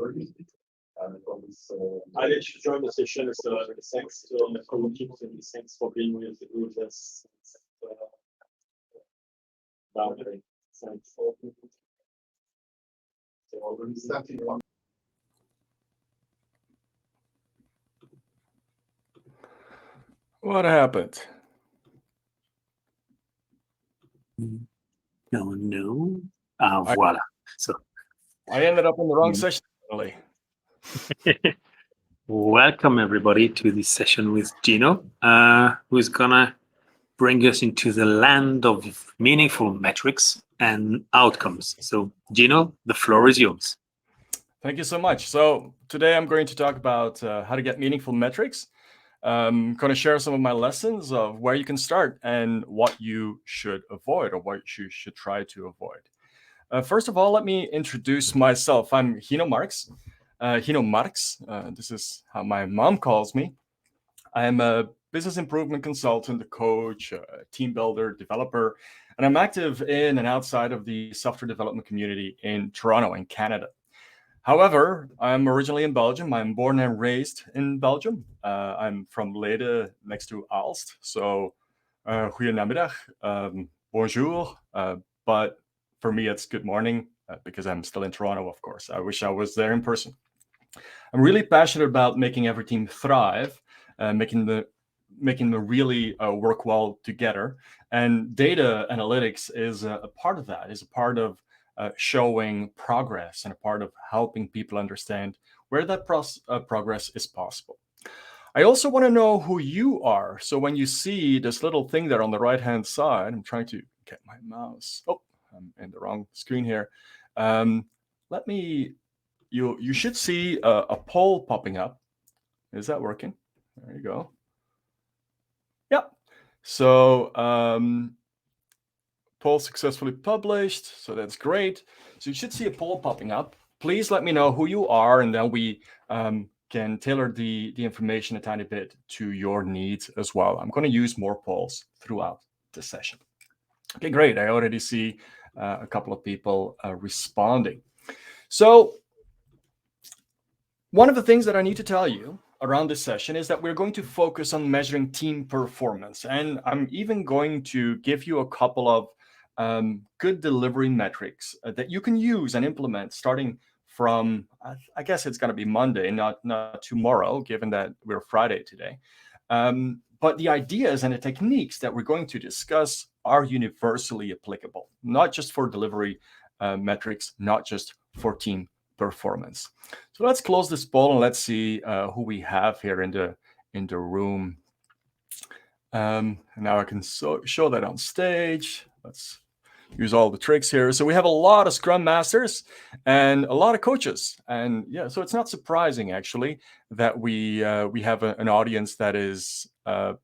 I did join the session, so thanks to all the colleagues and thanks for being with us. Thanks for What happened? No. Voila. So I ended up in the wrong session. Really. Welcome everybody to this session with Gino, who's gonna bring us into the land of meaningful metrics and outcomes. So Gino, the floor is yours. Thank you so much. So today I'm going to talk about how to get meaningful metrics. I'm going to share some of my lessons of where you can start and what you should avoid or what you should try to avoid. First of all, let me introduce myself. I'm Gino Marckx. This is how my mom calls me. I'm a business improvement consultant, a coach, a team builder, developer, and I'm active in and outside of the software development community in Toronto, in Canada. However, I'm originally in Belgium. I'm born and raised in Belgium. I'm from Leyden, next to Aalst. So, goedenamiddag, bonjour. But for me, it's good morning because I'm still in Toronto, of course. I wish I was there in person. I'm really passionate about making every team thrive, making them really work well together. And data analytics is a part of that, is a part of showing progress and a part of helping people understand where that progress is possible. I also want to know who you are. So when you see this little thing there on the right-hand side, I'm trying to get my mouse. Oh, I'm in the wrong screen here. You should see a poll popping up. Is that working? There you go. Yep. So poll successfully published. So that's great. So you should see a poll popping up. Please let me know who you are, and then we can tailor the information a tiny bit to your needs as well. I'm going to use more polls throughout the session. Okay, great. I already see a couple of people responding. So one of the things that I need to tell you around this session is that we're going to focus on measuring team performance. And I'm even going to give you a couple of good delivery metrics that you can use and implement starting from, I guess it's going to be Monday, not tomorrow, given that we're Friday today. But the ideas and the techniques that we're going to discuss are universally applicable, not just for delivery metrics, not just for team performance. So let's close this poll and let's see who we have here in the room. Now I can show that on stage. Let's use all the tricks here. So we have a lot of Scrum Masters and a lot of coaches. And yeah, so it's not surprising actually that we have an audience that is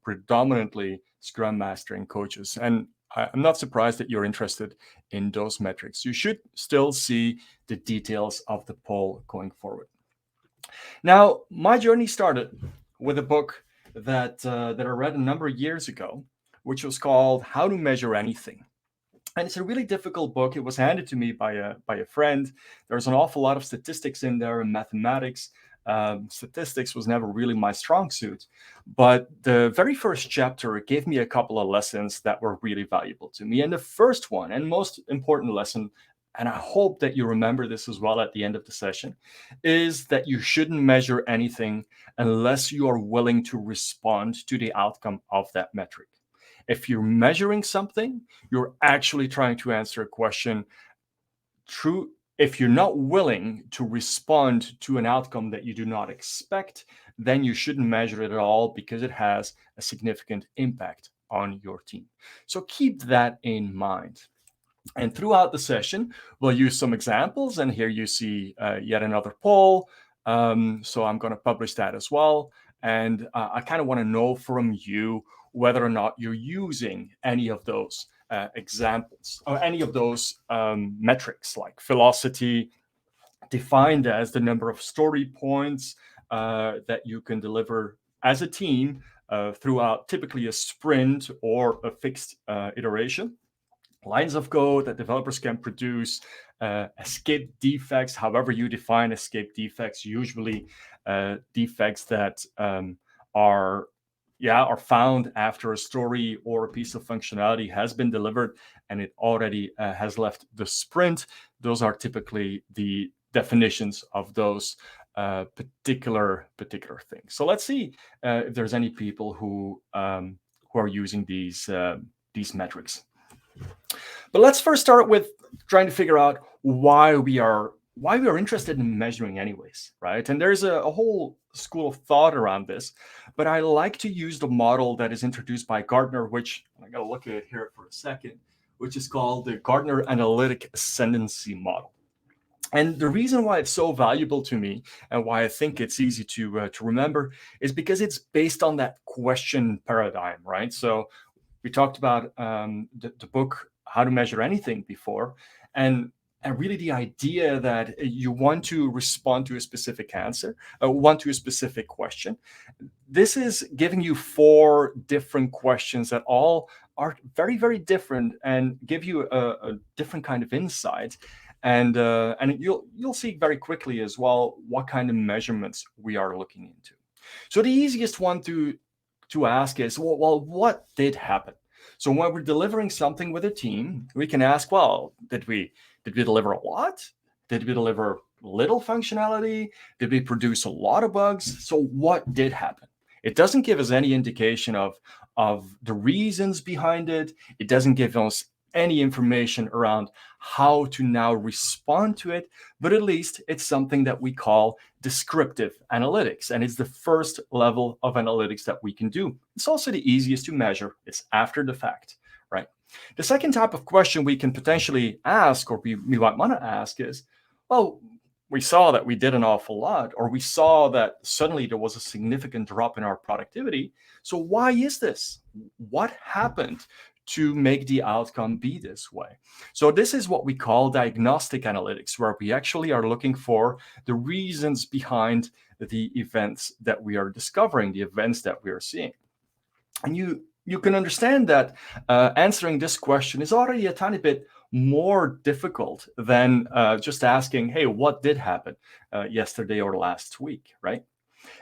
predominantly Scrum Master and coaches. And I'm not surprised that you're interested in those metrics. You should still see the details of the poll going forward. Now, my journey started with a book that I read a number of years ago, which was called How to Measure Anything. And it's a really difficult book. It was handed to me by a friend. There's an awful lot of statistics in there and mathematics. Statistics was never really my strong suit. But the very first chapter gave me a couple of lessons that were really valuable to me. And the first one and most important lesson, and I hope that you remember this as well at the end of the session, is that you shouldn't measure anything unless you are willing to respond to the outcome of that metric. If you're measuring something, you're actually trying to answer a question. True. If you're not willing to respond to an outcome that you do not expect, then you shouldn't measure it at all because it has a significant impact on your team. So keep that in mind. And throughout the session, we'll use some examples. And here you see yet another poll. So I'm going to publish that as well. And I kind of want to know from you whether or not you're using any of those examples or any of those metrics, like velocity, defined as the number of story points that you can deliver as a team throughout typically a sprint or a fixed iteration. Lines of code that developers can produce escape defects, however you define escape defects, usually defects that are found after a story or a piece of functionality has been delivered and it already has left the sprint. Those are typically the definitions of those particular things. So let's see if there's any people who are using these metrics. But let's first start with trying to figure out why we are interested in measuring anyways, right? And there's a whole school of thought around this, but I like to use the model that is introduced by Gardner, which I gotta look at it here for a second, which is called the Gardner Analytic Ascendancy Model. And the reason why it's so valuable to me and why I think it's easy to remember is because it's based on that question paradigm, right? So we talked about the book How to Measure Anything before, and really the idea that you want to respond to a specific answer, want to a specific question. This is giving you 4 different questions that all are very, very different and give you a different kind of insight. And you'll see very quickly as well what kind of measurements we are looking into. So the easiest one to ask is, well, what did happen? So when we're delivering something with a team, we can ask, well, did we deliver a lot? Did we deliver little functionality? Did we produce a lot of bugs? So what did happen? It doesn't give us any indication of the reasons behind it. It doesn't give us any information around how to now respond to it, but at least it's something that we call descriptive analytics. And it's the first level of analytics that we can do. It's also the easiest to measure. It's after the fact, right? The second type of question we can potentially ask, or we might want to ask is, well, we saw that we did an awful lot, or we saw that suddenly there was a significant drop in our productivity. So why is this? What happened to make the outcome be this way? So this is what we call diagnostic analytics, where we actually are looking for the reasons behind the events that we are discovering, the events that we are seeing. And you can understand that answering this question is already a tiny bit more difficult than just asking, hey, what did happen yesterday or last week, right?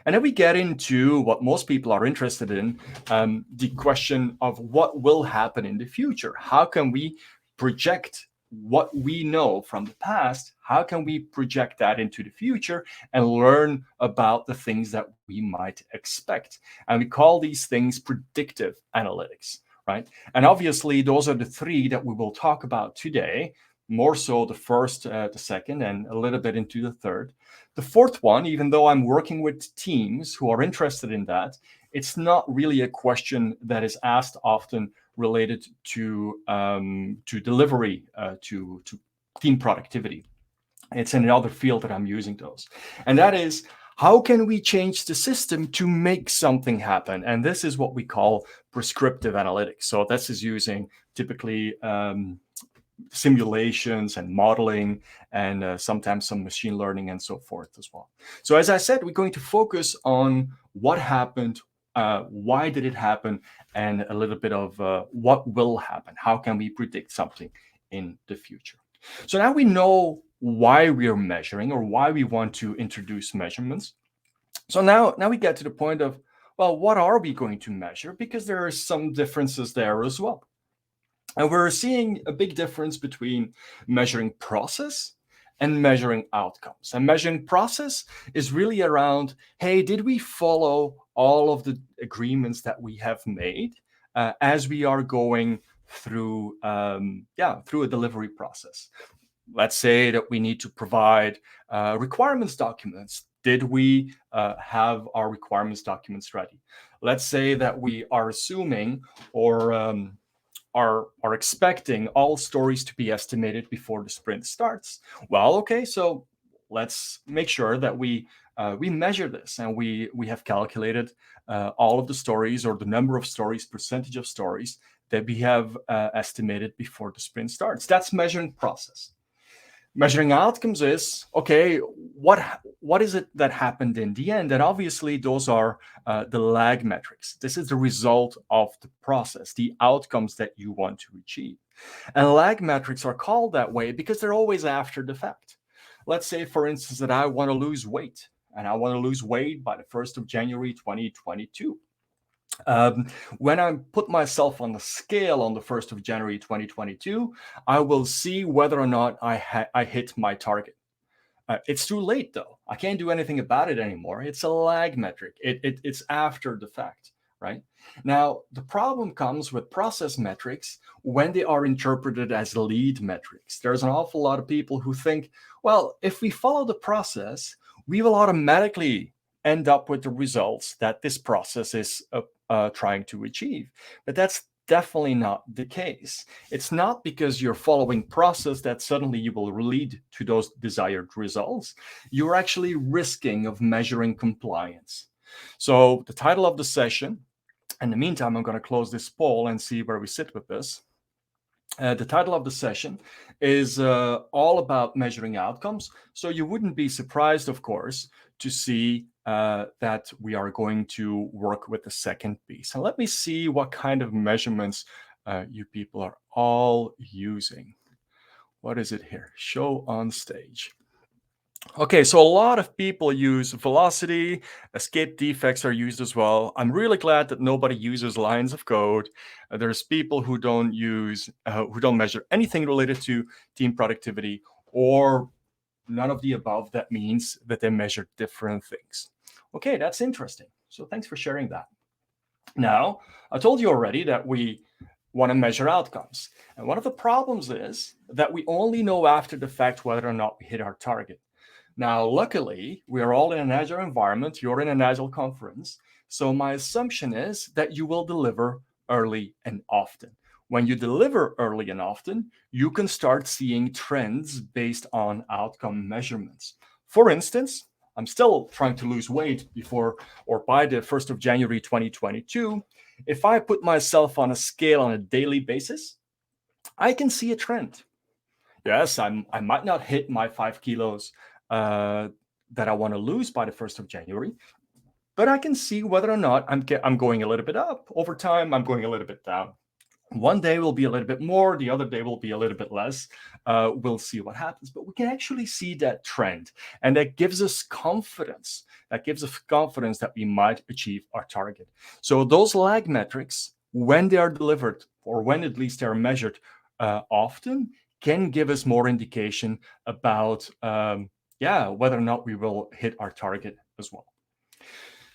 And then we get into what most people are interested in, the question of what will happen in the future. How can we project what we know from the past? How can we project that into the future and learn about the things that we might expect? And we call these things predictive analytics, right? And obviously, those are the 3 that we will talk about today. More so the first, the second, and a little bit into the third. The fourth one, even though I'm working with teams who are interested in that, it's not really a question that is asked often related to delivery, to team productivity. It's in another field that I'm using those. And that is, how can we change the system to make something happen? And this is what we call prescriptive analytics. So this is using typically simulations and modeling, and sometimes some machine learning and so forth as well. So as I said, we're going to focus on what happened, why did it happen, and a little bit of what will happen. How can we predict something in the future? So now we know why we are measuring, or why we want to introduce measurements. So now we get to the point of, well, what are we going to measure? Because there are some differences there as well. And we're seeing a big difference between measuring process and measuring outcomes. And measuring process is really around, hey, did we follow all of the agreements that we have made as we are going through, through a delivery process? Let's say that we need to provide requirements documents. Did we have our requirements documents ready? Let's say that we are assuming or are expecting all stories to be estimated before the sprint starts. Well, okay, so let's make sure that we measure this, and we have calculated all of the stories, or the number of stories, percentage of stories that we have estimated before the sprint starts. That's measuring process. Measuring outcomes is, okay, what is it that happened in the end? And obviously, those are the lag metrics. This is the result of the process, the outcomes that you want to achieve. And lag metrics are called that way because they're always after the fact. Let's say, for instance, that I want to lose weight, and I want to lose weight by the 1st of January 2022. When I put myself on the scale on the 1st of January 2022, I will see whether or not I hit my target. It's too late, though. I can't do anything about it anymore. It's a lag metric. It's after the fact, right? Now, the problem comes with process metrics when they are interpreted as lead metrics. There's an awful lot of people who think, well, if we follow the process, we will automatically end up with the results that this process is trying to achieve. But that's definitely not the case. It's not because you're following process that suddenly you will lead to those desired results. You're actually risking of measuring compliance. So the title of the session, in the meantime, I'm going to close this poll and see where we sit with this. The title of the session is all about measuring outcomes. So you wouldn't be surprised, of course, to see that we are going to work with the second piece. And let me see what kind of measurements you people are all using. What is it here? Show on stage. Okay, so a lot of people use velocity, escape defects are used as well. I'm really glad that nobody uses lines of code. There's people who don't measure anything related to team productivity or none of the above. That means that they measure different things. Okay, that's interesting. So thanks for sharing that. Now, I told you already that we want to measure outcomes. And one of the problems is that we only know after the fact whether or not we hit our target. Now, luckily, we are all in an Agile environment. You're in an Agile conference. So my assumption is that you will deliver early and often. When you deliver early and often, you can start seeing trends based on outcome measurements. For instance, I'm still trying to lose weight before or by the 1st of January 2022. If I put myself on a scale on a daily basis, I can see a trend. Yes, I might not hit my 5 kilos that I want to lose by the 1st of January, but I can see whether or not I'm going a little bit up. Over time, I'm going a little bit down. One day will be a little bit more, the other day will be a little bit less. We'll see what happens, but we can actually see that trend, and that gives us confidence. That gives us confidence that we might achieve our target. So those lag metrics, when they are delivered, or when at least they are measured often, can give us more indication about whether or not we will hit our target as well.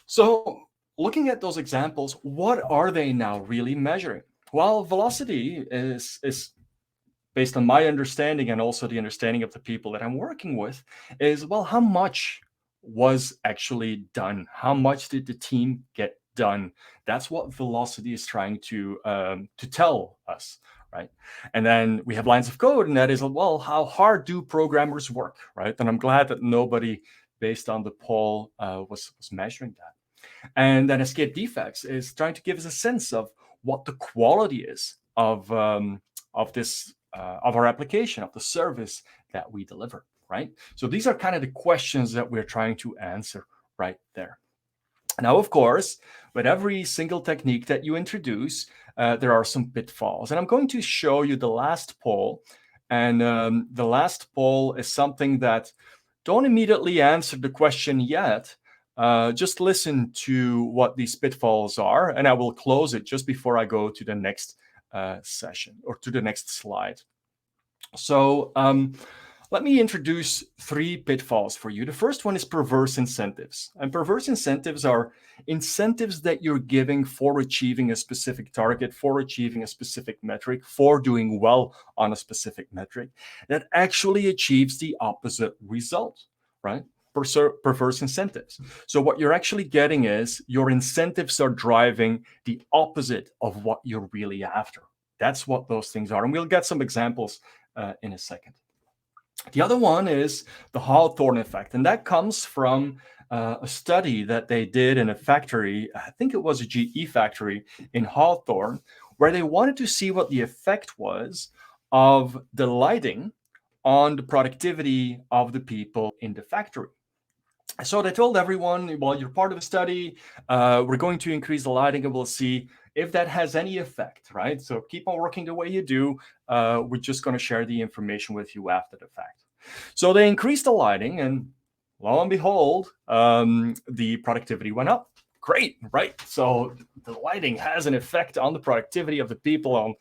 So looking at those examples, what are they now really measuring? Well, velocity is based on my understanding and also the understanding of the people that I'm working with, is, well, how much was actually done? How much did the team get done? That's what velocity is trying to tell us, right? And then we have lines of code, and that is, well, how hard do programmers work, right? And I'm glad that nobody, based on the poll, was measuring that. And then escape defects is trying to give us a sense of what the quality is of our application, of the service that we deliver, right? So these are kind of the questions that we're trying to answer right there. Now, of course, with every single technique that you introduce, there are some pitfalls. And I'm going to show you the last poll. And the last poll is something that don't immediately answer the question yet. Just listen to what these pitfalls are, and I will close it just before I go to the next session or to the next slide. So let me introduce 3 pitfalls for you. The first one is perverse incentives. And perverse incentives are incentives that you're giving for achieving a specific target, for achieving a specific metric, for doing well on a specific metric that actually achieves the opposite result, right? Perverse incentives. So what you're actually getting is your incentives are driving the opposite of what you're really after. That's what those things are. And we'll get some examples in a second. The other one is the Hawthorne effect. And that comes from a study that they did in a factory, I think it was a GE factory in Hawthorne, where they wanted to see what the effect was of the lighting on the productivity of the people in the factory. So they told everyone, well, you're part of the study. We're going to increase the lighting and we'll see if that has any effect, right? So keep on working the way you do. We're just going to share the information with you after the fact. So they increased the lighting, and lo and behold, the productivity went up. Great, right? So the lighting has an effect on the productivity of the people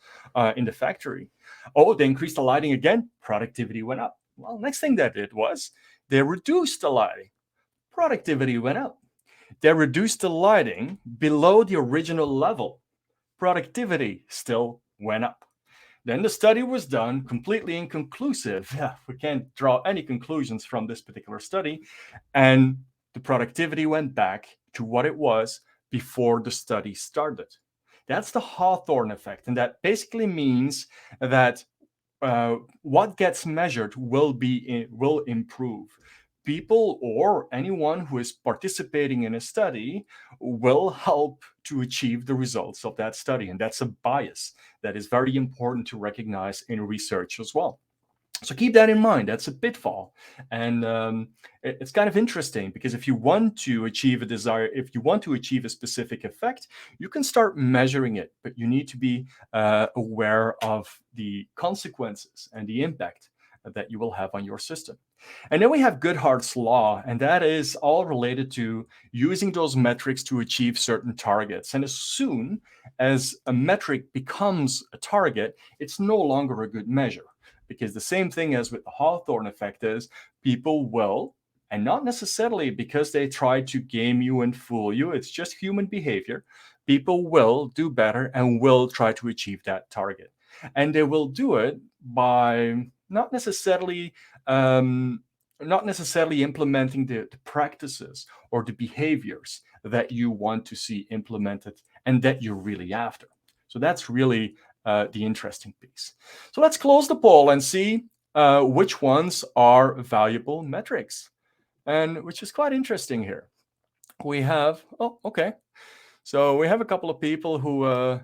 in the factory. Oh, they increased the lighting again. Productivity went up. Well, next thing they did was they reduced the lighting. Productivity went up. They reduced the lighting below the original level. Productivity still went up. Then the study was done, completely inconclusive. Yeah, we can't draw any conclusions from this particular study. And the productivity went back to what it was before the study started. That's the Hawthorne effect. And that basically means that what gets measured will improve. People or anyone who is participating in a study will help to achieve the results of that study. And that's a bias that is very important to recognize in research as well. So keep that in mind. That's a pitfall. And it's kind of interesting because if you want to achieve a specific effect, you can start measuring it, but you need to be aware of the consequences and the impact that you will have on your system. And then we have Goodhart's law, and that is all related to using those metrics to achieve certain targets. And as soon as a metric becomes a target, it's no longer a good measure. Because the same thing as with the Hawthorne effect is people will, and not necessarily because they try to game you and fool you, it's just human behavior. People will do better and will try to achieve that target. And they will do it by not necessarily implementing the practices or the behaviors that you want to see implemented and that you're really after. So that's really the interesting piece. So let's close the poll and see which ones are valuable metrics, and which is quite interesting here. We have, so we have a couple of people who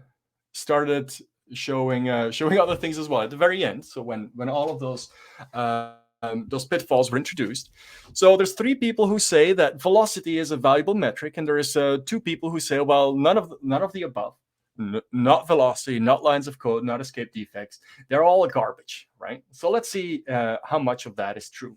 started showing other things as well at the very end. So when all of those pitfalls were introduced. So there's 3 people who say that velocity is a valuable metric, and there is 2 people who say, well, none of the above. Not velocity, not lines of code, not escape defects. They're all garbage, right? So let's see how much of that is true.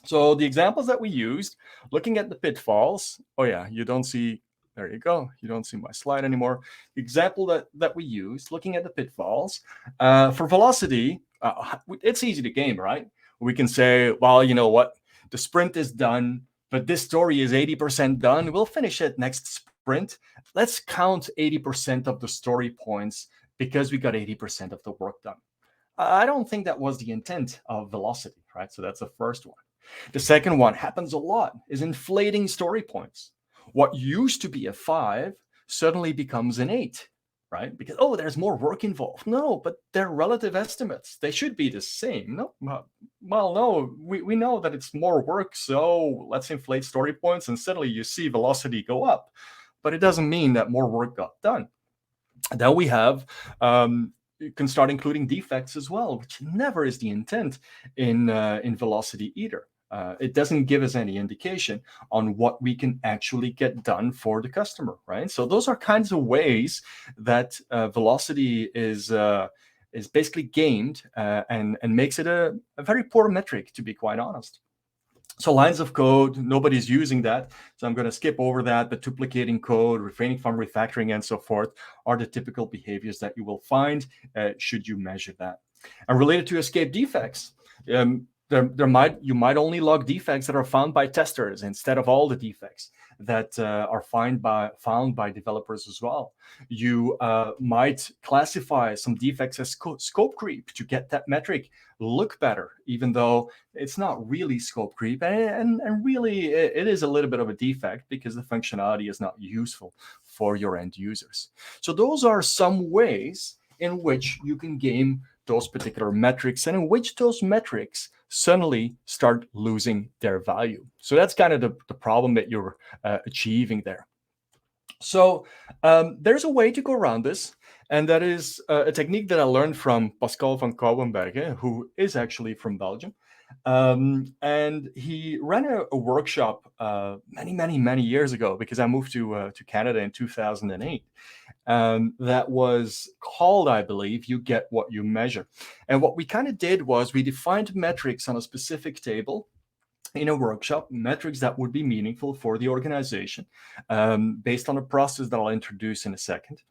So the examples that we used, looking at the pitfalls. Oh yeah, you don't see. There you go. You don't see my slide anymore. The example that we used, looking at the pitfalls for velocity, it's easy to game, right? We can say, well, you know what? The sprint is done, but this story is 80% done. We'll finish it next sprint. Let's count 80% of the story points because we got 80% of the work done. I don't think that was the intent of velocity, right? So that's the first one. The second one happens a lot, is inflating story points. What used to be a 5 suddenly becomes an 8, right? Because, there's more work involved. No, but they're relative estimates. They should be the same. No, well, no, we know that it's more work, so let's inflate story points, and suddenly you see velocity go up. But it doesn't mean that more work got done. Then we have, you can start including defects as well, which never is the intent in velocity either. It doesn't give us any indication on what we can actually get done for the customer, right? So those are kinds of ways that velocity is basically gamed and makes it a very poor metric, to be quite honest. So lines of code, nobody's using that. So I'm going to skip over that, but duplicating code, refraining from refactoring, and so forth are the typical behaviors that you will find should you measure that. And related to escape defects, you might only log defects that are found by testers instead of all the defects that are found by developers as well. You might classify some defects as scope creep to get that metric look better, even though it's not really scope creep, and really it is a little bit of a defect because the functionality is not useful for your end users. So those are some ways in which you can game those particular metrics and in which those metrics suddenly start losing their value. So that's kind of the problem that you're achieving there. So there's a way to go around this, and that is a technique that I learned from Pascal van Kouwenberghe, who is actually from Belgium. And he ran a workshop many years ago, because I moved to Canada in 2008. That was called, I believe, You Get What You Measure. And what we kind of did was we defined metrics on a specific table in a workshop, metrics that would be meaningful for the organization, based on a process that I'll introduce in a second.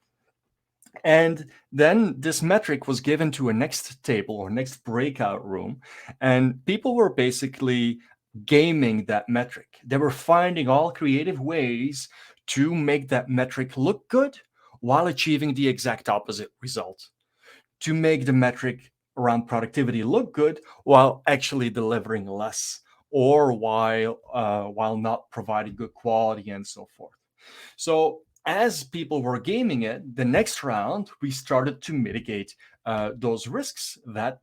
And then this metric was given to a next table or next breakout room, and people were basically gaming that metric. They were finding all creative ways to make that metric look good while achieving the exact opposite result, to make the metric around productivity look good while actually delivering less, or while not providing good quality, and so forth. So as people were gaming it, the next round we started to mitigate those risks that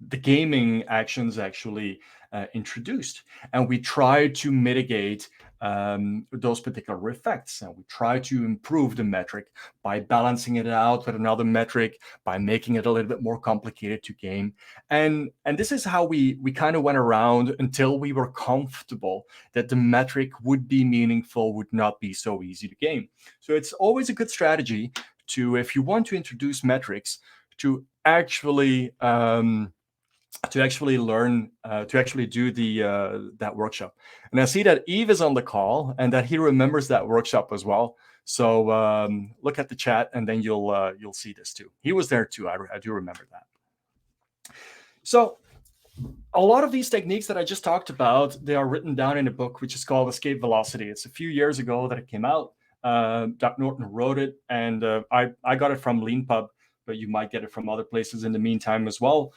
the gaming actions actually introduced. And we try to mitigate those particular effects. And we try to improve the metric by balancing it out with another metric, by making it a little bit more complicated to game. And this is how we kind of went around until we were comfortable that the metric would be meaningful, would not be so easy to game. So it's always a good strategy to, if you want to introduce metrics, to actually learn to actually do that workshop. And I see that Yves is on the call and that he remembers that workshop as well. So look at the chat, and then you'll see this too. He was there too. I do remember that. So a lot of these techniques that I just talked about, they are written down in a book which is called Escape Velocity. It's a few years ago that it came out. Doc Norton wrote it, and I got it from LeanPub, but you might get it from other places in the meantime as well.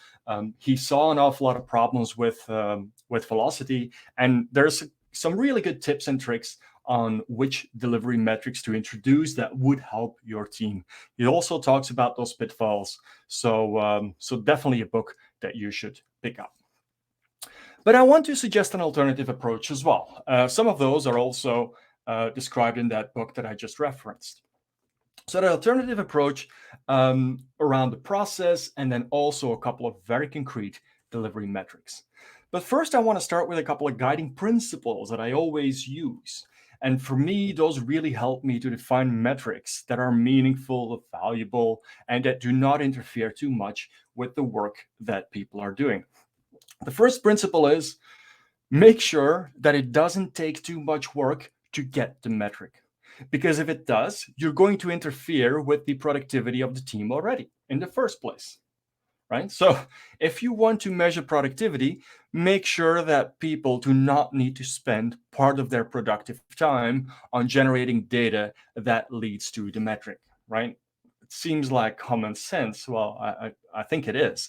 He saw an awful lot of problems with velocity, and there's some really good tips and tricks on which delivery metrics to introduce that would help your team. He also talks about those pitfalls. So definitely a book that you should pick up. But I want to suggest an alternative approach as well. Some of those are also described in that book that I just referenced. So the alternative approach around the process, and then also a couple of very concrete delivery metrics. But first, I want to start with a couple of guiding principles that I always use. And for me, those really help me to define metrics that are meaningful, valuable, and that do not interfere too much with the work that people are doing. The first principle is make sure that it doesn't take too much work to get the metric. Because if it does, you're going to interfere with the productivity of the team already in the first place, right? So if you want to measure productivity, make sure that people do not need to spend part of their productive time on generating data that leads to the metric, right? It seems like common sense. Well, I think it is.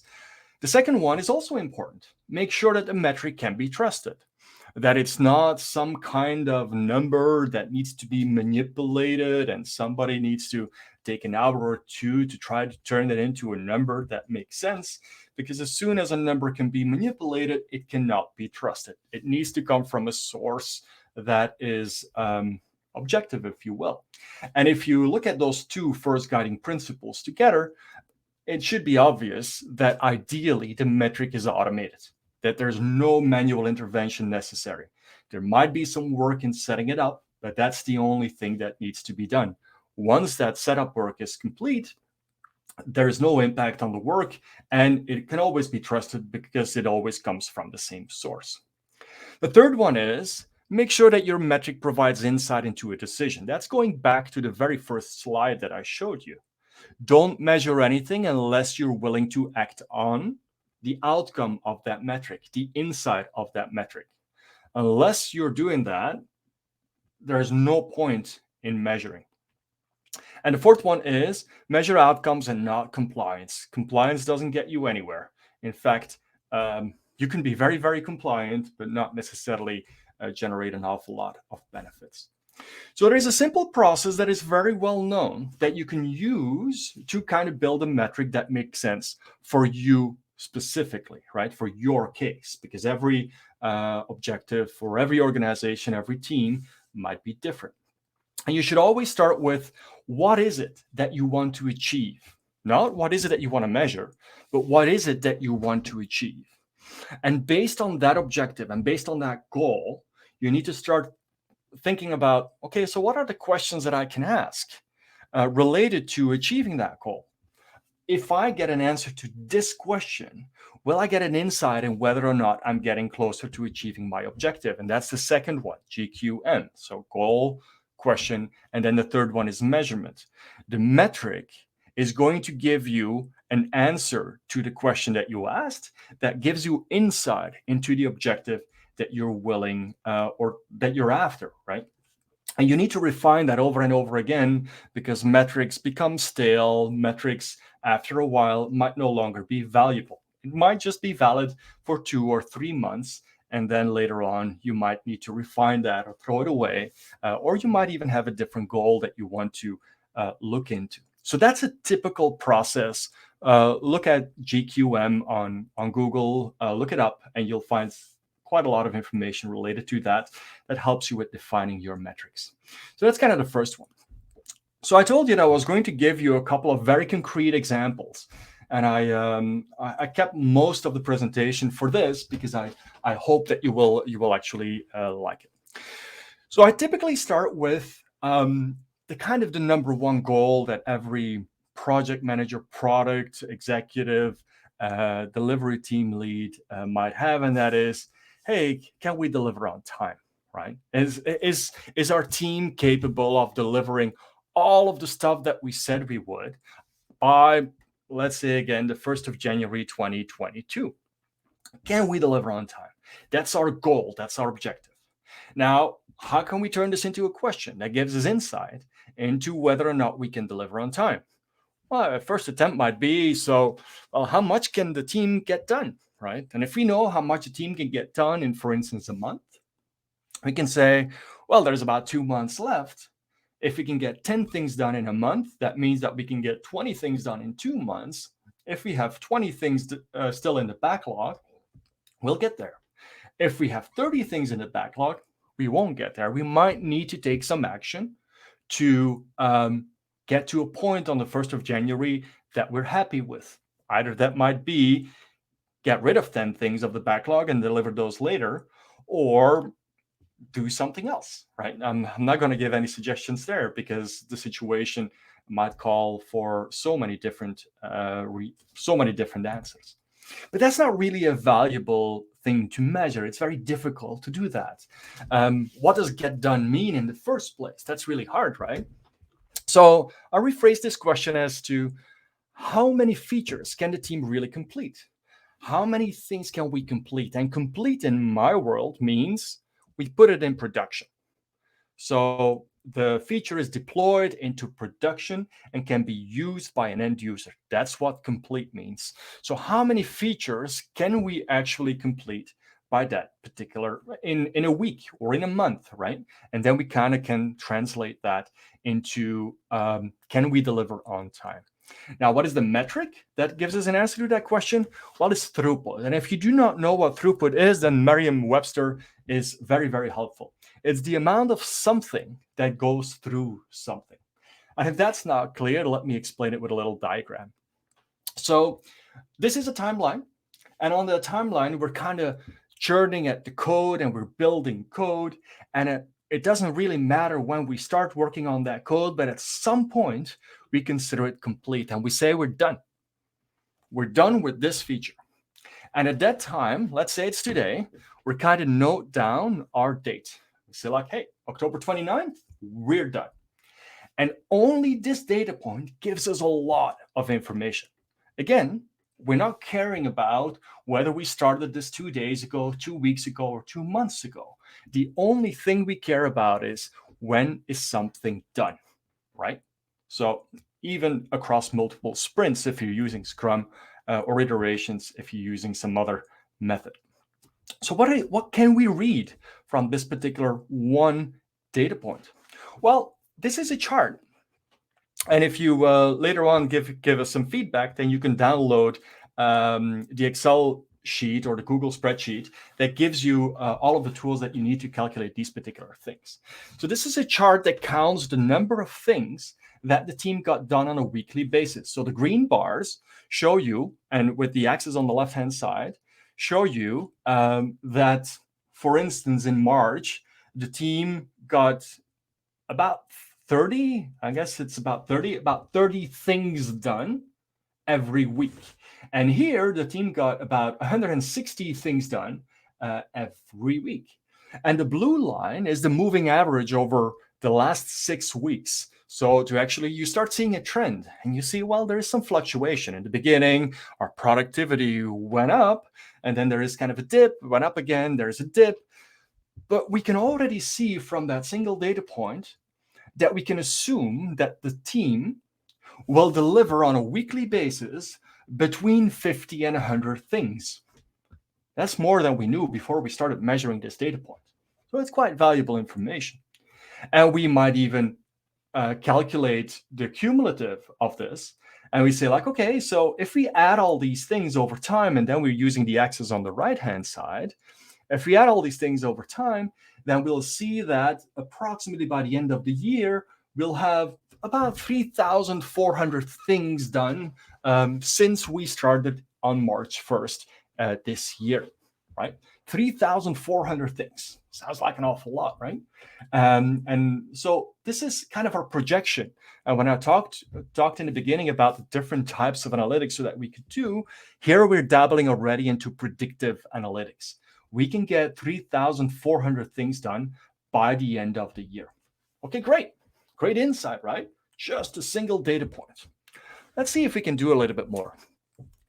The second one is also important. Make sure that the metric can be trusted, that it's not some kind of number that needs to be manipulated and somebody needs to take an hour or two to try to turn it into a number that makes sense. Because as soon as a number can be manipulated, it cannot be trusted. It needs to come from a source that is objective, if you will. And if you look at those two first guiding principles together, it should be obvious that ideally the metric is automated, that there's no manual intervention necessary. There might be some work in setting it up, but that's the only thing that needs to be done. Once that setup work is complete, there is no impact on the work, and it can always be trusted because it always comes from the same source. The third one is make sure that your metric provides insight into a decision. That's going back to the very first slide that I showed you. Don't measure anything unless you're willing to act on the outcome of that metric, the insight of that metric. Unless you're doing that, there's no point in measuring. And the fourth one is measure outcomes and not compliance. Compliance doesn't get you anywhere. In fact, you can be very, very compliant, but not necessarily generate an awful lot of benefits. So there's a simple process that is very well known that you can use to kind of build a metric that makes sense for you specifically, right? For your case, because every objective for every organization, every team might be different. And you should always start with, what is it that you want to achieve? Not what is it that you want to measure, but what is it that you want to achieve? And based on that objective and based on that goal, you need to start thinking about, okay, so what are the questions that I can ask related to achieving that goal? If I get an answer to this question, will I get an insight in whether or not I'm getting closer to achieving my objective? And that's the second one, GQM. So goal, question, and then the third one is measurement. The metric is going to give you an answer to the question that you asked that gives you insight into the objective that you're willing or that you're after, right? And you need to refine that over and over again, because metrics become stale. Metrics, after a while, might no longer be valuable. It might just be valid for 2 or 3 months. And then later on, you might need to refine that or throw it away. Or you might even have a different goal that you want to look into. So that's a typical process. Look at GQM on Google, look it up, and you'll find quite a lot of information related to that helps you with defining your metrics. So that's kind of the first one. So I told you that I was going to give you a couple of very concrete examples. And I kept most of the presentation for this because I hope that you will actually like it. So I typically start with the number one goal that every project manager, product executive, delivery team lead might have, and that is, hey, can we deliver on time, right? Is our team capable of delivering all of the stuff that we said we would by, let's say again, the 1st of January 2022? Can we deliver on time? That's our goal. That's our objective. Now, how can we turn this into a question that gives us insight into whether or not we can deliver on time? Well, a first attempt might be, how much can the team get done, right? And if we know how much a team can get done in, for instance, a month, we can say, well, there's about 2 months left. If we can get 10 things done in a month, that means that we can get 20 things done in 2 months. If we have 20 things still in the backlog, we'll get there. If we have 30 things in the backlog, we won't get there. We might need to take some action to get to a point on the 1st of January that we're happy with. Either that might be get rid of 10 things of the backlog and deliver those later, or do something else, right? I'm not going to give any suggestions there because the situation might call for so many different answers. But that's not really a valuable thing to measure. It's very difficult to do that. What does get done mean in the first place? That's really hard, right? So I rephrase this question as to, how many features can the team really complete? How many things can we complete? And complete in my world means we put it in production. So the feature is deployed into production and can be used by an end user. That's what complete means. So how many features can we actually complete by that particular, in a week or in a month, right? And then we kind of can translate that into, can we deliver on time? Now, what is the metric that gives us an answer to that question? Well, it's throughput. And if you do not know what throughput is, then Merriam-Webster is very, very helpful. It's the amount of something that goes through something. And if that's not clear, let me explain it with a little diagram. So this is a timeline. And on the timeline, we're kind of churning at the code and we're building code. And it doesn't really matter when we start working on that code, but at some point, we consider it complete. And we say we're done. We're done with this feature. And at that time, let's say it's today, we're kind of note down our date. We say like, hey, October 29th, we're done. And only this data point gives us a lot of information. Again, we're not caring about whether we started this 2 days ago, 2 weeks ago, or 2 months ago. The only thing we care about is, when is something done, right? So even across multiple sprints, if you're using Scrum, or iterations, if you're using some other method. So what can we read from this particular one data point? Well, this is a chart. And if you later on give us some feedback, then you can download the Excel sheet or the Google spreadsheet that gives you all of the tools that you need to calculate these particular things. So this is a chart that counts the number of things that the team got done on a weekly basis. So the green bars show you, and with the axis on the left-hand side, show you that, for instance, in March, the team got about 30, I guess it's about 30 things done every week. And here the team got about 160 things done every week. And the blue line is the moving average over the last 6 weeks. So you start seeing a trend, and you see, well, there is some fluctuation. In the beginning, our productivity went up, and then there is kind of a dip, went up again, there's a dip. But we can already see from that single data point that we can assume that the team will deliver on a weekly basis between 50 and 100 things. That's more than we knew before we started measuring this data point. So it's quite valuable information. And we might even calculate the cumulative of this. And we say, like, okay, so if we add all these things over time, and then we're using the axis on the right-hand side, if we add all these things over time, then we'll see that approximately by the end of the year, we'll have about 3,400 things done since we started on March 1st this year, right? 3,400 things. Sounds like an awful lot, right? And so this is kind of our projection. And when I talked in the beginning about the different types of analytics so that we could do, here we're dabbling already into predictive analytics. We can get 3,400 things done by the end of the year. Okay, great. Great insight, right? Just a single data point. Let's see if we can do a little bit more,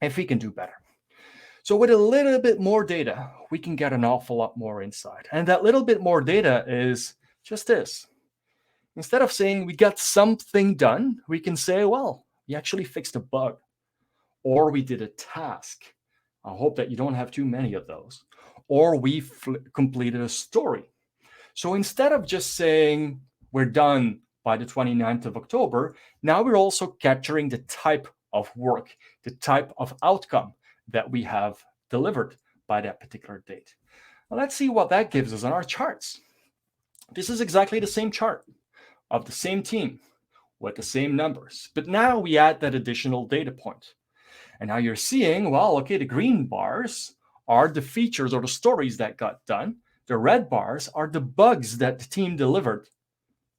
if we can do better. So with a little bit more data, we can get an awful lot more insight. And that little bit more data is just this. Instead of saying we got something done, we can say, well, we actually fixed a bug, or we did a task. I hope that you don't have too many of those. Or we completed a story. So instead of just saying we're done by the 29th of October, now we're also capturing the type of work, the type of outcome that we have delivered by that particular date. Well, let's see what that gives us on our charts. This is exactly the same chart of the same team with the same numbers, but now we add that additional data point. And now you're seeing, well, okay, the green bars are the features or the stories that got done. The red bars are the bugs that the team delivered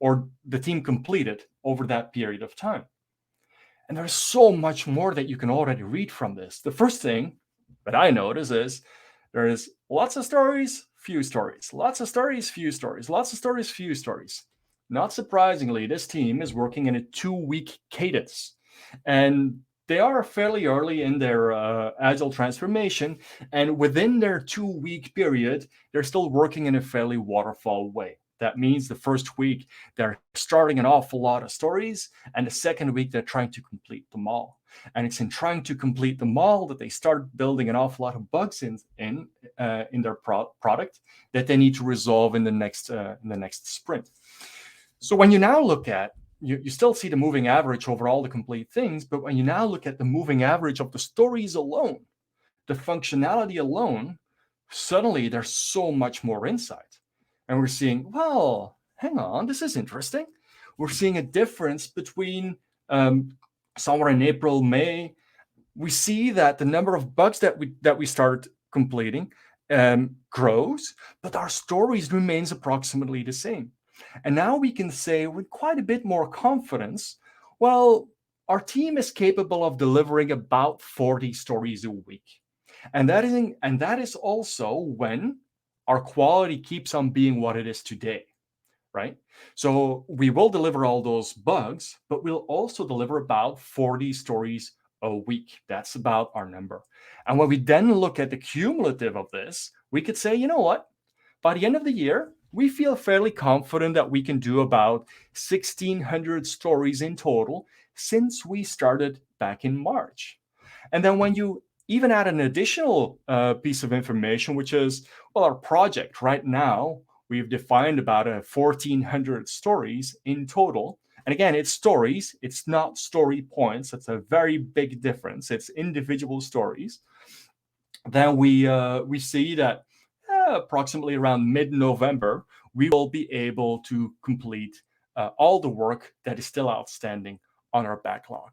or the team completed over that period of time. And there's so much more that you can already read from this. The first thing that I notice is there is lots of stories, few stories, lots of stories, few stories, lots of stories, few stories. Not surprisingly, this team is working in a 2-week cadence. And they are fairly early in their Agile transformation. And within their 2-week period, they're still working in a fairly waterfall way. That means the first week, they're starting an awful lot of stories. And the second week, they're trying to complete them all. And it's in trying to complete them all that they start building an awful lot of bugs in their product that they need to resolve in the next sprint. So when you now look at, you still see the moving average over all the complete things, but when you now look at the moving average of the stories alone, the functionality alone, suddenly there's so much more insight. And we're seeing, well, hang on, this is interesting. We're seeing a difference between somewhere in April, May. We see that the number of bugs that we start completing grows, but our stories remains approximately the same. And now we can say with quite a bit more confidence, well, our team is capable of delivering about 40 stories a week. And that is also when our quality keeps on being what it is today, right? So we will deliver all those bugs, but we'll also deliver about 40 stories a week. That's about our number. And when we then look at the cumulative of this, we could say, you know what? By the end of the year, we feel fairly confident that we can do about 1,600 stories in total since we started back in March. And then when you even add an additional piece of information, which is, well, our project right now, we've defined about 1,400 stories in total. And again, it's stories. It's not story points. That's a very big difference. It's individual stories. then we see that approximately around mid-November, we will be able to complete all the work that is still outstanding on our backlog.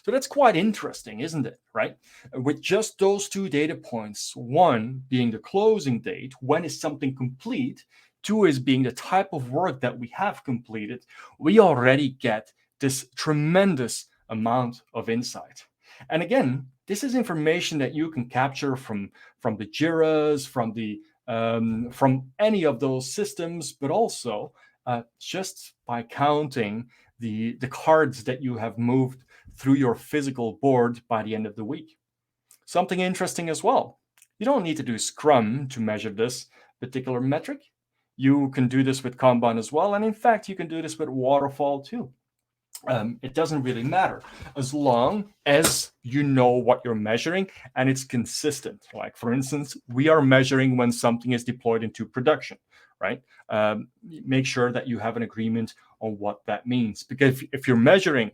So that's quite interesting, isn't it, right? With just those two data points, one being the closing date, when is something complete, two is being the type of work that we have completed, we already get this tremendous amount of insight. And again, this is information that you can capture from the JIRAs, from any of those systems, but also just by counting the cards that you have moved through your physical board by the end of the week. Something interesting as well. You don't need to do Scrum to measure this particular metric. You can do this with Kanban as well. And in fact, you can do this with Waterfall too. It doesn't really matter as long as you know what you're measuring and it's consistent. Like, for instance, we are measuring when something is deployed into production, right? Make sure that you have an agreement on what that means. Because if you're measuring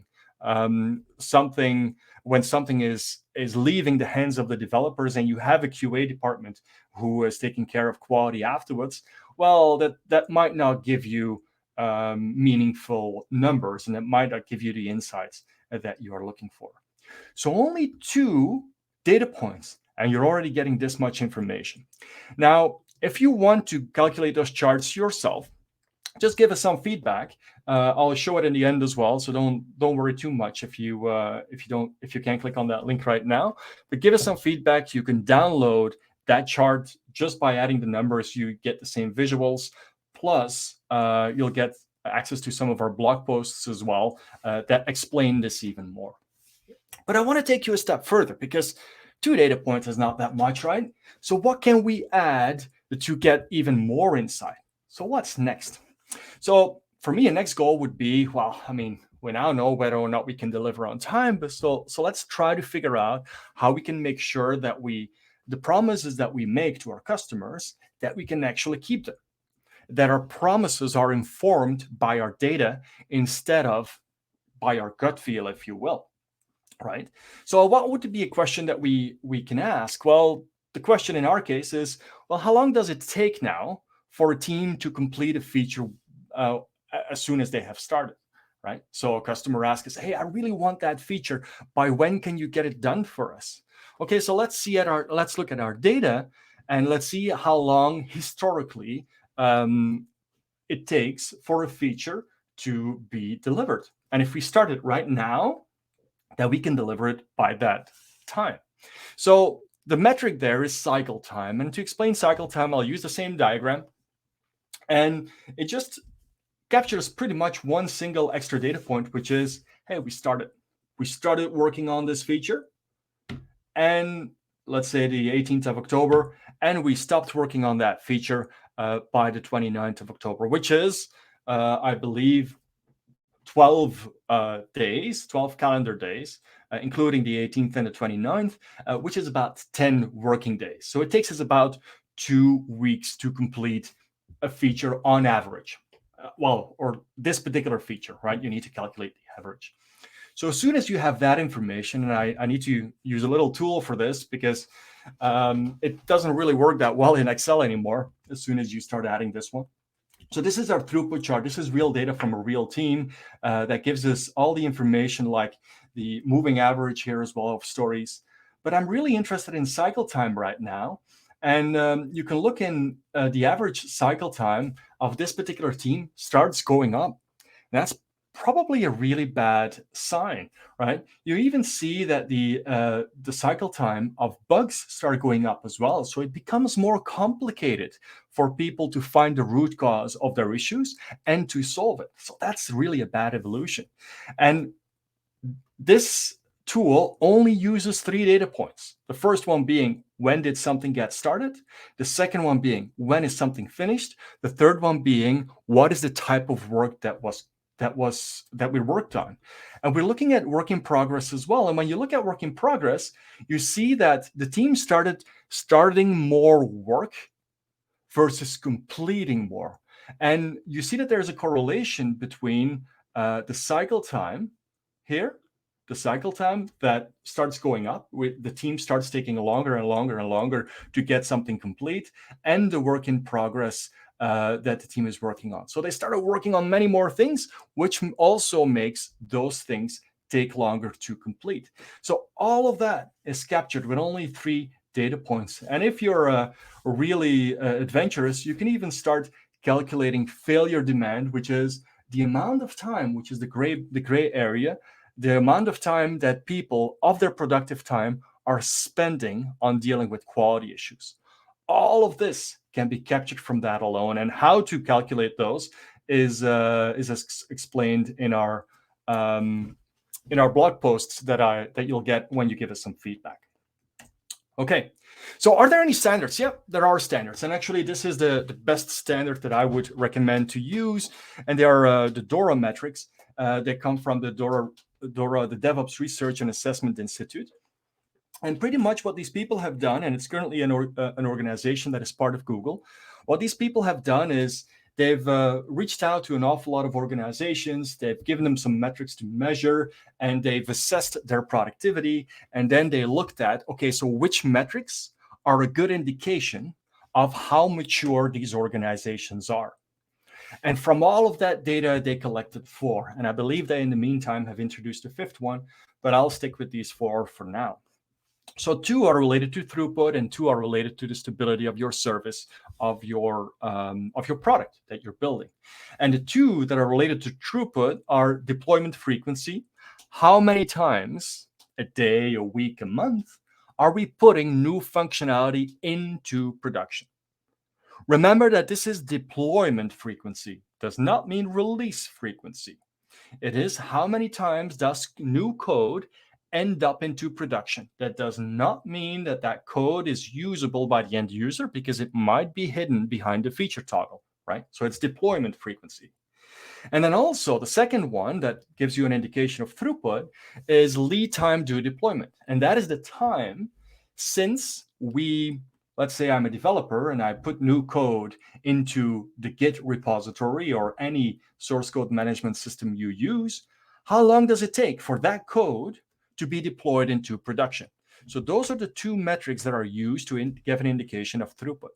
something when something is leaving the hands of the developers and you have a QA department who is taking care of quality afterwards, well, that might not give you meaningful numbers, and it might not give you the insights that you are looking for. So only 2 data points, and you're already getting this much information. Now, if you want to calculate those charts yourself, just give us some feedback. I'll show it in the end as well, so don't worry too much if you can't click on that link right now. But give us some feedback. You can download that chart just by adding the numbers. You get the same visuals. Plus, you'll get access to some of our blog posts as well that explain this even more. But I want to take you a step further, because 2 data points is not that much, right? So what can we add to get even more insight? So what's next? So for me, a next goal would be, well, I mean, we now know whether or not we can deliver on time, but so let's try to figure out how we can make sure that the promises that we make to our customers, that we can actually keep them. That our promises are informed by our data instead of by our gut feel, if you will, right? So what would be a question that we can ask? Well, the question in our case is, well, how long does it take now for a team to complete a feature as soon as they have started, right? So a customer asks us, hey, I really want that feature. By when can you get it done for us? Okay, so let's look at our data, and let's see how long historically it takes for a feature to be delivered. And if we start it right now, then we can deliver it by that time. So the metric there is cycle time. And to explain cycle time, I'll use the same diagram. And it just captures pretty much one single extra data point, which is, hey, we started working on this feature. And let's say the 18th of October, and we stopped working on that feature by the 29th of October, which is, I believe, 12 calendar days, including the 18th and the 29th, which is about 10 working days. So it takes us about 2 weeks to complete a feature on average. Or this particular feature, right? You need to calculate the average. So as soon as you have that information, and I need to use a little tool for this because it doesn't really work that well in Excel anymore as soon as you start adding this one. So this is our throughput chart. This is real data from a real team that gives us all the information, like the moving average here as well of stories. But I'm really interested in cycle time right now. And you can look in the average cycle time of this particular team starts going up. That's probably a really bad sign, right? You even see that the cycle time of bugs start going up as well. So it becomes more complicated for people to find the root cause of their issues and to solve it. So that's really a bad evolution. And this tool only uses 3 data points. The first one being, when did something get started? The second one being, when is something finished? The third one being, what is the type of work that we worked on? And we're looking at work in progress as well. And when you look at work in progress, you see that the team starting more work versus completing more. And you see that there's a correlation between the cycle time here the cycle time that starts going up. The team starts taking longer and longer and longer to get something complete, and the work in progress that the team is working on. So they started working on many more things, which also makes those things take longer to complete. So all of that is captured with only 3 data points. And if you're really adventurous, you can even start calculating failure demand, which is the amount of time, which is the gray area, the amount of time that people of their productive time are spending on dealing with quality issues. All of this can be captured from that alone, and how to calculate those is explained in our blog posts that you'll get when you give us some feedback. Okay, so are there any standards? Yeah, there are standards, and actually this is the best standard that I would recommend to use, and they are the DORA metrics. They come from the DORA, the DevOps Research and Assessment Institute. And pretty much what these people have done, and it's currently an organization that is part of Google, what these people have done is they've reached out to an awful lot of organizations, they've given them some metrics to measure, and they've assessed their productivity, and then they looked at, okay, so which metrics are a good indication of how mature these organizations are. And from all of that data, they collected 4. And I believe they, in the meantime, have introduced a 5th one, but I'll stick with these 4 for now. So 2 are related to throughput, and 2 are related to the stability of your service, of your product that you're building. And the 2 that are related to throughput are deployment frequency. How many times a day, a week, a month are we putting new functionality into production? Remember that this is deployment frequency, does not mean release frequency. It is how many times does new code end up into production. That does not mean that that code is usable by the end user, because it might be hidden behind the feature toggle, right? So it's deployment frequency. And then also the second one that gives you an indication of throughput is lead time to deployment. And that is the time since let's say I'm a developer and I put new code into the Git repository or any source code management system you use, how long does it take for that code to be deployed into production? So those are the 2 metrics that are used to give an indication of throughput.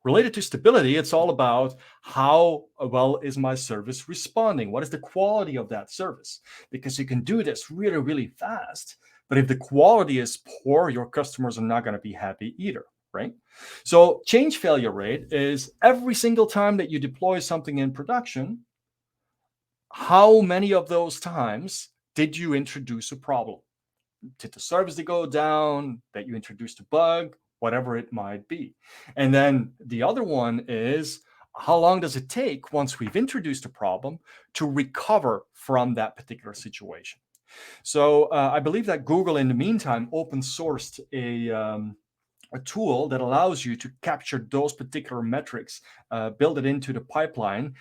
Related to stability, it's all about how well is my service responding? What is the quality of that service? Because you can do this really, really fast, but if the quality is poor, your customers are not going to be happy either, right? So change failure rate is every single time that you deploy something in production, how many of those times did you introduce a problem? Did the service go down, that you introduced a bug, whatever it might be? And then the other one is, how long does it take once we've introduced a problem to recover from that particular situation? So I believe that Google, in the meantime, open sourced a tool that allows you to capture those particular metrics, build it into the pipeline,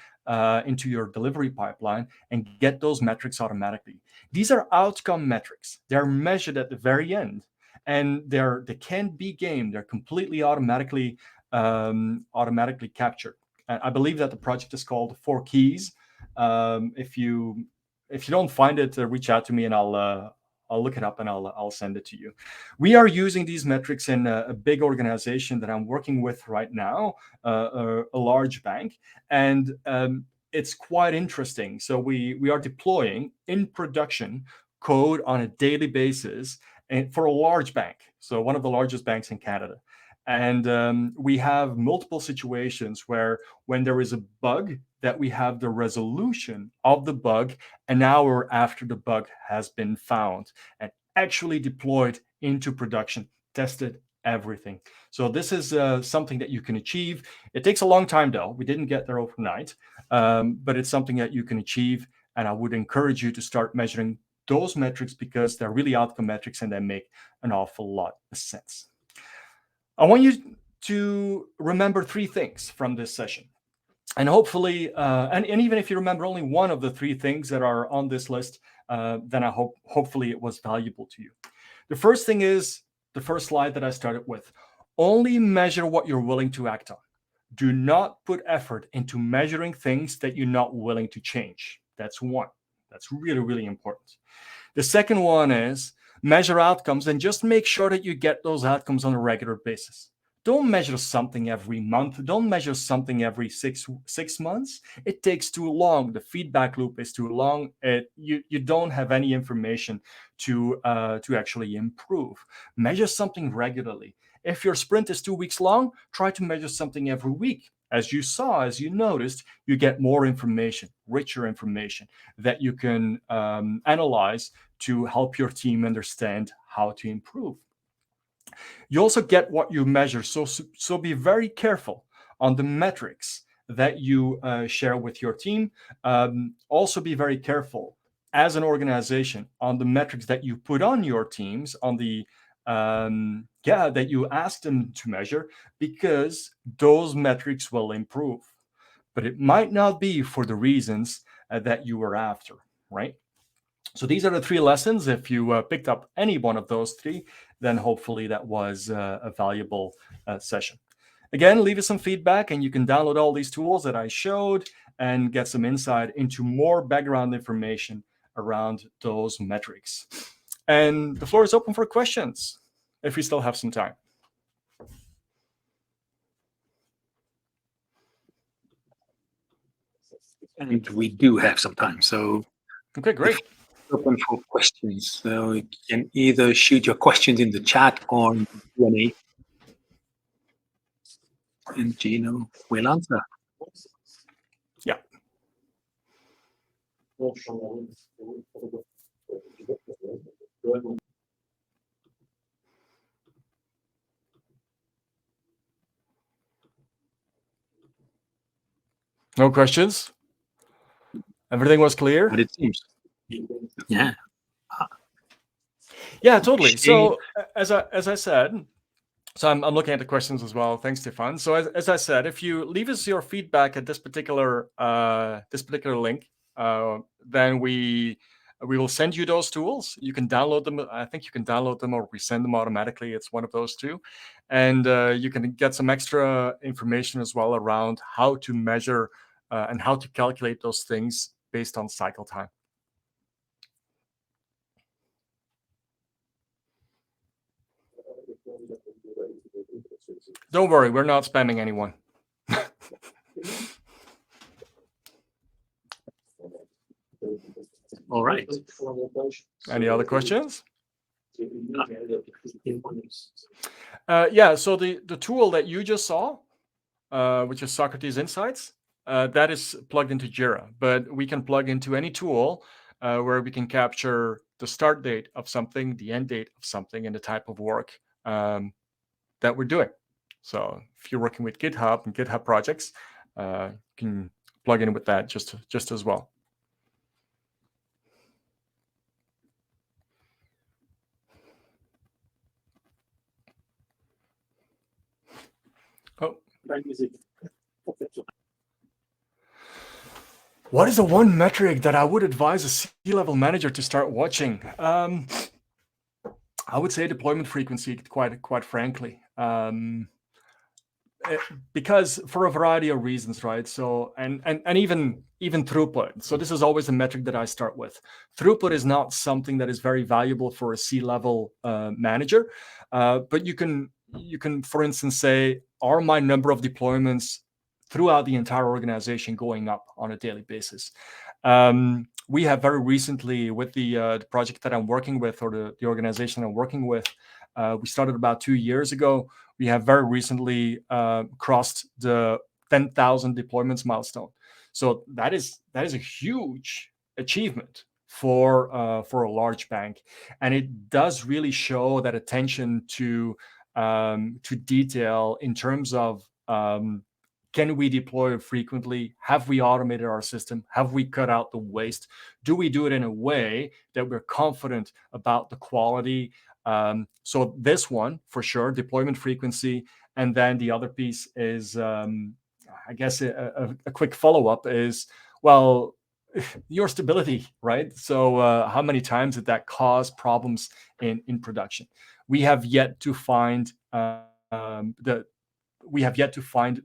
into your delivery pipeline, and get those metrics automatically. These are outcome metrics. They're measured at the very end, and they can't be gamed. They're completely automatically captured. And I believe that the project is called 4 Keys. If you don't find it, reach out to me and I'll look it up and I'll send it to you. We are using these metrics in a big organization that I'm working with right now, a large bank, and it's quite interesting. So we are deploying in production code on a daily basis, and for a large bank, so one of the largest banks in Canada. And we have multiple situations where when there is a bug, that we have the resolution of the bug an hour after the bug has been found and actually deployed into production, tested, everything. So this is something that you can achieve. It takes a long time though. We didn't get there overnight, but it's something that you can achieve. And I would encourage you to start measuring those metrics, because they're really outcome metrics and they make an awful lot of sense. I want you to remember 3 things from this session. And hopefully, and even if you remember only one of the 3 things that are on this list, then I hopefully it was valuable to you. The first thing is the first slide that I started with. Only measure what you're willing to act on. Do not put effort into measuring things that you're not willing to change. That's one. That's really, really important. The second one is measure outcomes and just make sure that you get those outcomes on a regular basis. Don't measure something every month. Don't measure something every six months. It takes too long. The feedback loop is too long. You don't have any information to actually improve. Measure something regularly. If your sprint is 2 weeks long, try to measure something every week. As you saw, as you noticed, you get more information, richer information that you can analyze to help your team understand how to improve. You also get what you measure, so be very careful on the metrics that you share with your team. Also be very careful as an organization on the metrics that you put on your teams, on the that you ask them to measure, because those metrics will improve. But it might not be for the reasons that you were after, right? So these are the 3 lessons. If you picked up any one of those 3, then hopefully that was a valuable session. Again, leave us some feedback, and you can download all these tools that I showed and get some insight into more background information around those metrics. And the floor is open for questions if we still have some time. And we do have some time, so okay, great. Open for questions. So you can either shoot your questions in the chat or in the Q&A, and Gino will answer. Yeah. No questions? Everything was clear? But it seems. Yeah. Yeah, totally. So as I said, so I'm looking at the questions as well. Thanks, Stefan. So as I said, if you leave us your feedback at this particular link, then we will send you those tools. You can download them. I think you can download them, or we send them automatically. It's one of those 2, and you can get some extra information as well around how to measure and how to calculate those things based on cycle time. Don't worry, we're not spamming anyone. All right. Any other questions? Yeah, so the tool that you just saw, which is Socrates Insights, that is plugged into Jira, but we can plug into any tool where we can capture the start date of something, the end date of something, and the type of work that we're doing. So if you're working with GitHub and GitHub projects, you can plug in with that just as well. Oh. What is the one metric that I would advise a C-level manager to start watching? I would say deployment frequency, quite frankly. Because for a variety of reasons, right? So and even throughput. So this is always a metric that I start with. Throughput is not something that is very valuable for a C-level manager, but you can, for instance, say, are my number of deployments throughout the entire organization going up on a daily basis? We have very recently, with the project that I'm working with, or the organization I'm working with, we started about 2 years ago. We have very recently crossed the 10,000 deployments milestone. So that is a huge achievement for a large bank, and it does really show that attention to detail in terms of can we deploy frequently? Have we automated our system? Have we cut out the waste? Do we do it in a way that we're confident about the quality? So this one, for sure, deployment frequency. And then the other piece is, I guess, a quick follow-up is, well, your stability, right? So how many times did that cause problems in production? We have yet to find the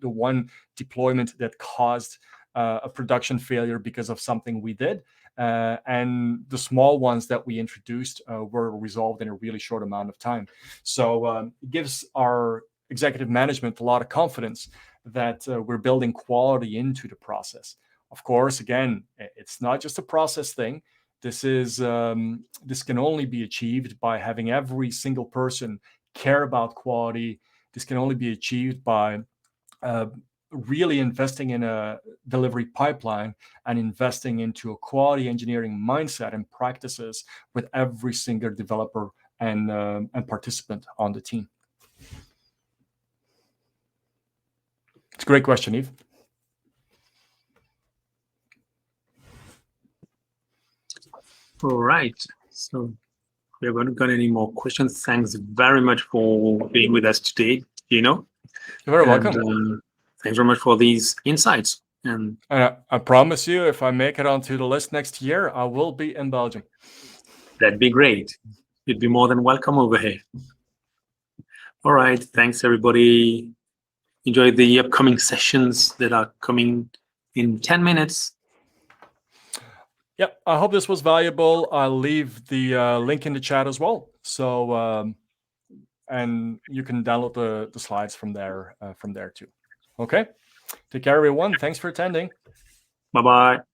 one deployment that caused a production failure because of something we did. and the small ones that we introduced were resolved in a really short amount of time. So it gives our executive management a lot of confidence that we're building quality into the process. Of course, again, it's not just a process thing. This can only be achieved by having every single person care about quality. This can only be achieved by really investing in a delivery pipeline and investing into a quality engineering mindset and practices with every single developer and participant on the team. It's a great question, Yves. All right. So we haven't got any more questions. Thanks very much for being with us today, Gino. You're very welcome. Thanks very much for these insights. And I promise you, if I make it onto the list next year, I will be in Belgium. That'd be great. You'd be more than welcome over here. All right. Thanks, everybody. Enjoy the upcoming sessions that are coming in 10 minutes. Yep, I hope this was valuable. I'll leave the link in the chat as well. So, and you can download the slides from there too. Okay, take care, everyone. Thanks for attending. Bye-bye.